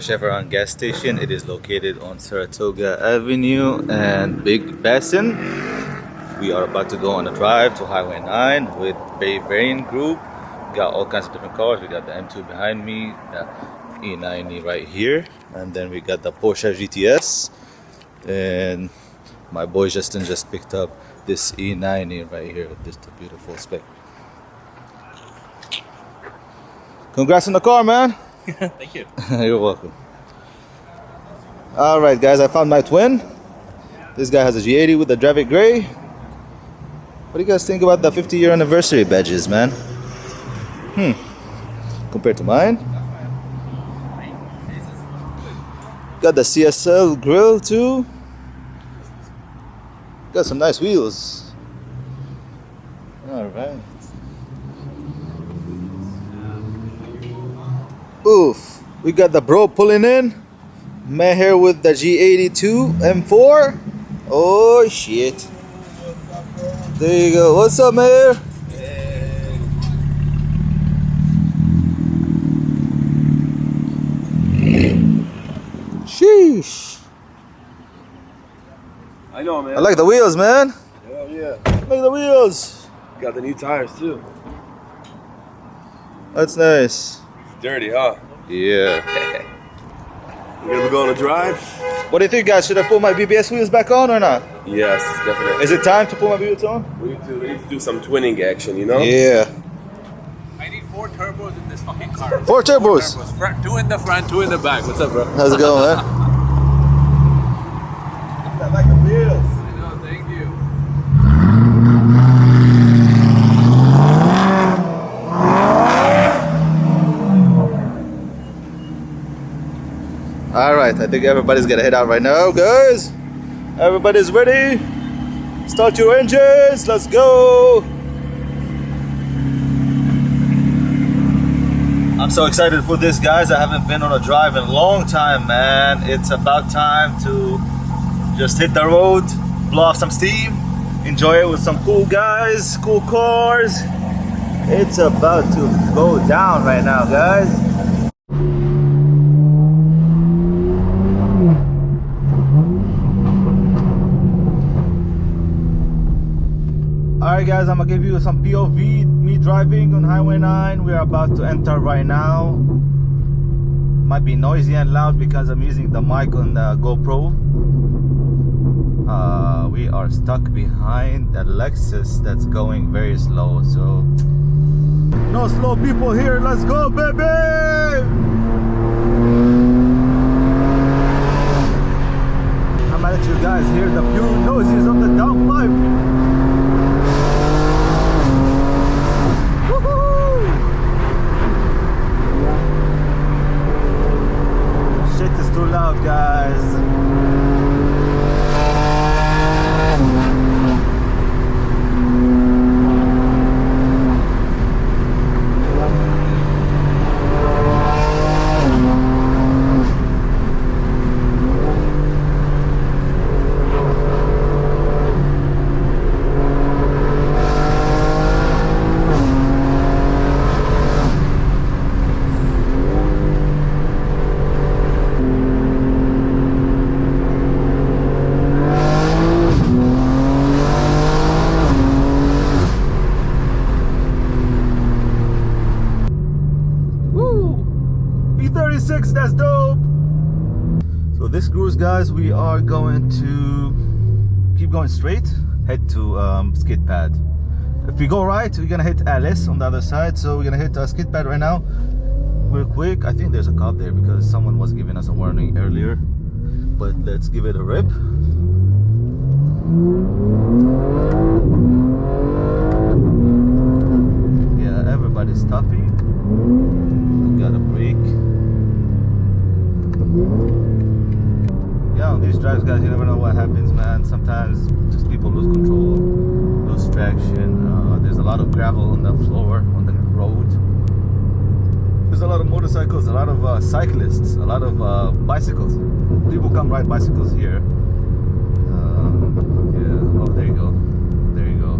the Chevron gas station. It is located on Saratoga Avenue and Big Basin. We are about to go on a drive to Highway 9 with Bayvarian group. Got all kinds of different cars. We got the M2 behind me, the E90 right here, and then we got the Porsche GTS. And my boy Justin just picked up this E90 right here. Just a beautiful spec. Congrats on the car, man. Thank you. You're welcome. All right, guys, I found my twin. This guy has a G80 with the Drive It Gray. What do you guys think about the 50-year anniversary badges, man? Compared to mine. Got the CSL grill too. Got some nice wheels. All right. Oof. We got the bro pulling in. Man here with the G82 M4. Oh shit. There you go. What's up, Mayor? Sheesh. I know, man. I like the wheels, man. Hell yeah. Look at the wheels. Got the new tires too. That's nice. It's dirty, huh? Yeah. You gonna go on a drive? What do you think, guys? Should I put my BBS wheels back on or not? Yes, definitely. Is it time to put my wheels on? We need to do some twinning action, you know? Yeah. I need 4 turbos in this fucking car. 4 turbos. 2 in the front, 2 in the back. What's up, bro? How's it going, man? I like the wheels. I know, thank you. All right, I think everybody's gonna head out right now, guys. Everybody's ready. Start your engines. Let's go. I'm so excited for this, guys. I haven't been on a drive in a long time, man. It's about time to just hit the road, blow off some steam, enjoy it with some cool guys, cool cars. It's about to go down right now, guys. Alright guys, I'm gonna give you some POV, me driving on Highway 9. We're about to enter right now. Might be noisy and loud because I'm using the mic on the GoPro. We are stuck behind a Lexus that's going very slow, so no slow people here. Let's go, baby! I'm gonna let you guys hear the pure noises of the downpipe. Shit is too loud, guys. That's dope. So this cruise, guys, we are going to keep going straight, head to skid pad. If we go right, we're gonna hit Alice on the other side, so we're gonna hit skid pad right now real quick. I think there's a cop there because someone was giving us a warning earlier, but let's give it a rip. Yeah, everybody's stopping. We got a brake. Yeah, on these drives, guys, you never know what happens, man. Sometimes just people lose control, lose traction. There's a lot of gravel on the floor, on the road. There's a lot of motorcycles, a lot of cyclists, a lot of bicycles. People come ride bicycles here. Yeah, oh, there you go. There you go.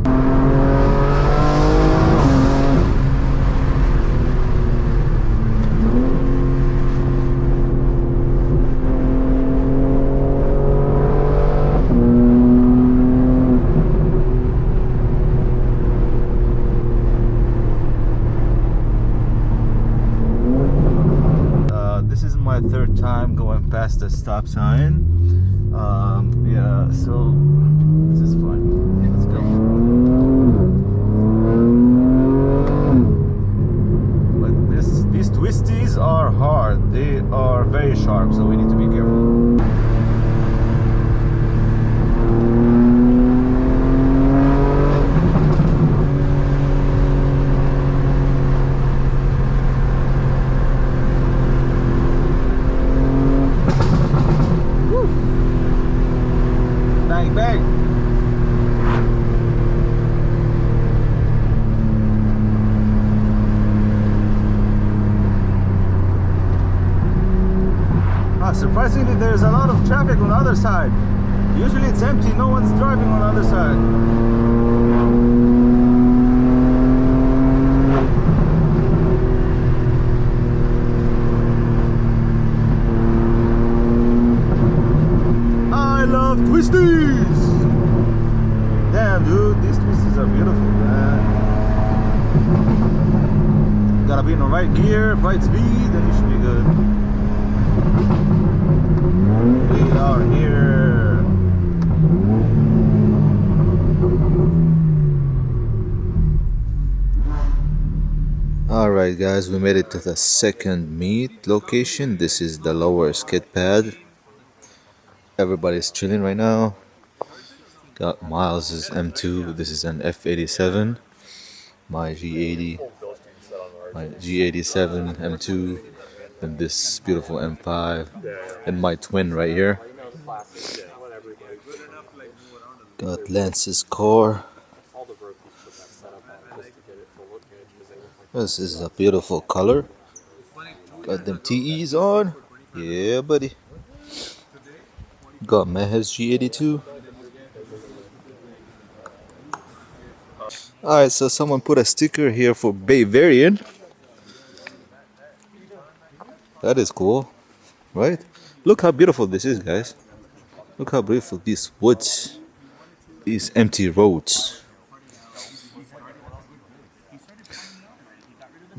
stop sign. Yeah, so this is fun. Let's go. But these twisties are hard. They are very sharp, so we need to be careful. Bang bang. Surprisingly, there's a lot of traffic on the other side. Usually it's empty, no one's driving on the other side. I love twisties! Damn dude, these twisties are beautiful, man. Gotta be in the right gear, right speed, and you should be good. We are here. Alright guys, we made it to the second meet location. This is the lower skid pad. Everybody's chilling right now. Got Miles' M2. This is an F87. My G80. My G87 M2. And this beautiful M5. And my twin right here. Got Lance's core. This is a beautiful color. Got them TEs on. Yeah, buddy. Got Mehez G82. Alright, so someone put a sticker here for Bayvarian. That is cool, right? Look how beautiful this is, guys. Look how beautiful these woods, these empty roads.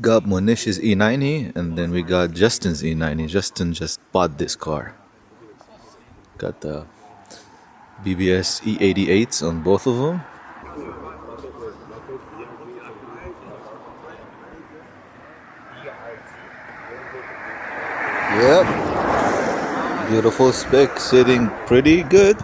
Got Monish's E90, and then we got Justin's E90. Justin just bought this car. Got the BBS E88s on both of them. Yep. Beautiful spec, sitting pretty good.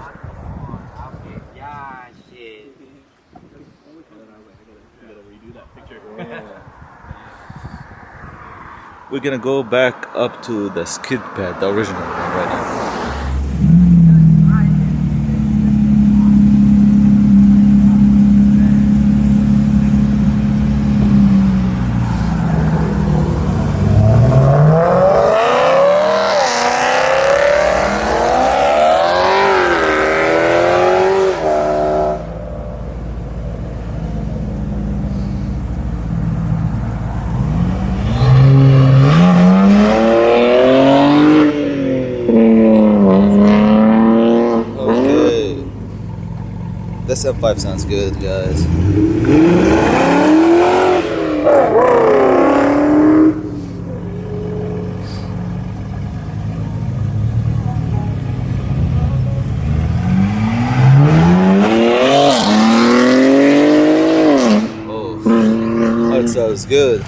We're gonna go back up to the skid pad, the original one right now. This M5 sounds good, guys. Oh, that sounds good.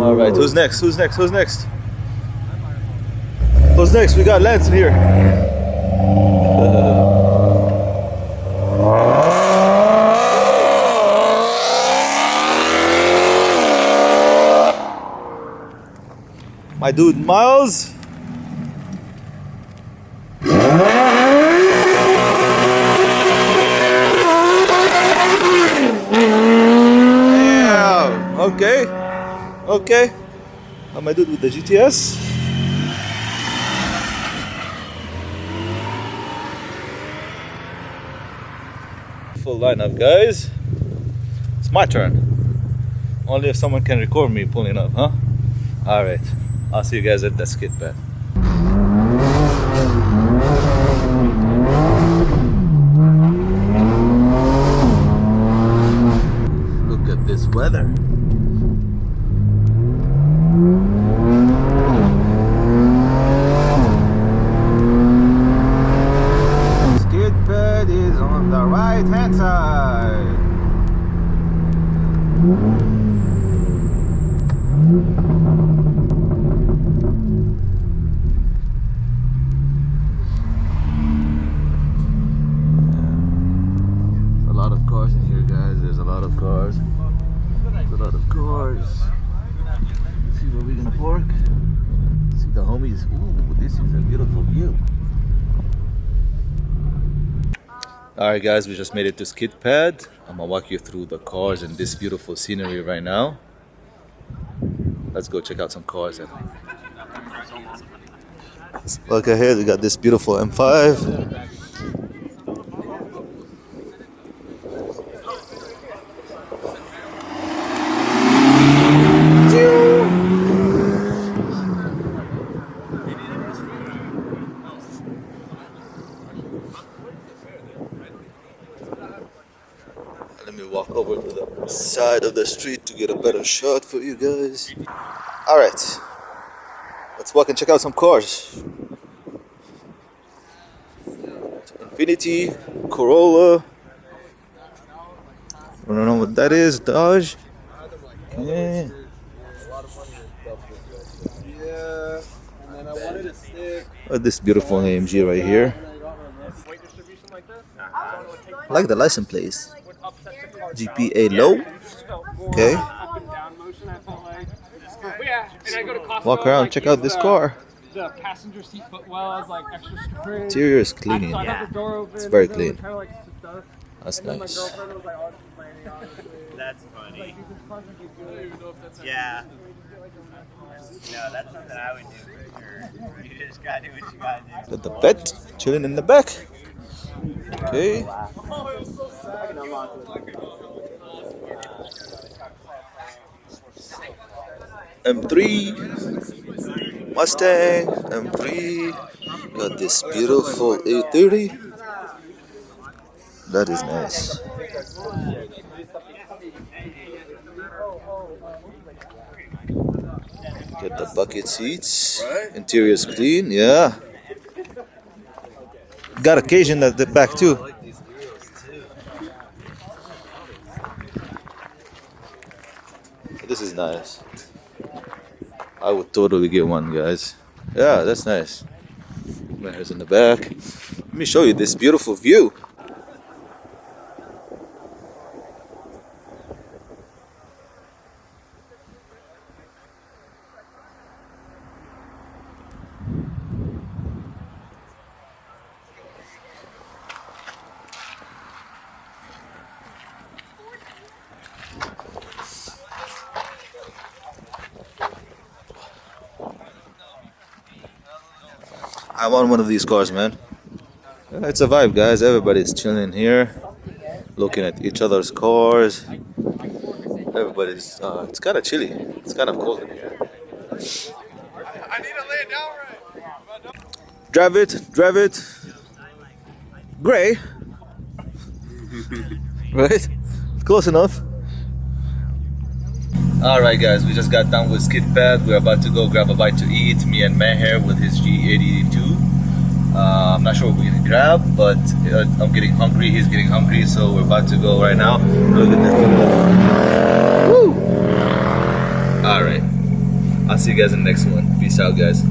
All right, who's next? Who's next? Who's next? Who's next? We got Lance in here. My dude Miles. Yeah. Okay. Okay. My dude with the GTS. Full lineup, guys. It's my turn. Only if someone can record me pulling up, huh? Alright. I'll see you guys at the skid pad. Look at this weather. The homies. Ooh, this is a beautiful view. Alright guys, we just made it to skid pad. I'm gonna walk you through the cars and this beautiful scenery right now. Let's go check out some cars. And look ahead, we got this beautiful M5. Let me walk over to the side of the street to get a better shot for you guys. Alright, let's walk and check out some cars. Infiniti, Corolla. I don't know what that is. Dodge. Okay. Oh, this beautiful AMG right here. I like the license plates. GPA low. Okay. Walk around, check out this car. The passenger seat footwell is like extra storage. Interior is clean. Yeah. It's very clean. That's nice. That's funny. Yeah. No, that's something I would do for sure. You just gotta do what you gotta do. Got the vet chilling in the back. Okay. M3 Mustang M3. Got this beautiful 830. That is nice. Get the bucket seats. Interior is clean. Yeah. Got occasion at the back too. This is nice. I would totally get one, guys. Yeah, that's nice. Mirrors in the back. Let me show you this beautiful view. I want one of these cars, man. Yeah, it's a vibe, guys. Everybody's chilling here, looking at each other's cars. Everybody's, it's kind of chilly. It's kind of cold in here. I need to lay it down right. Drive it. Gray. Right? Close enough. Alright guys, we just got done with skid pad. We're about to go grab a bite to eat. Me and Meher with his G82. I'm not sure what we're gonna grab, but I'm getting hungry, he's getting hungry, so we're about to go right now. Look at that. Woo! Alright. I'll see you guys in the next one. Peace out, guys.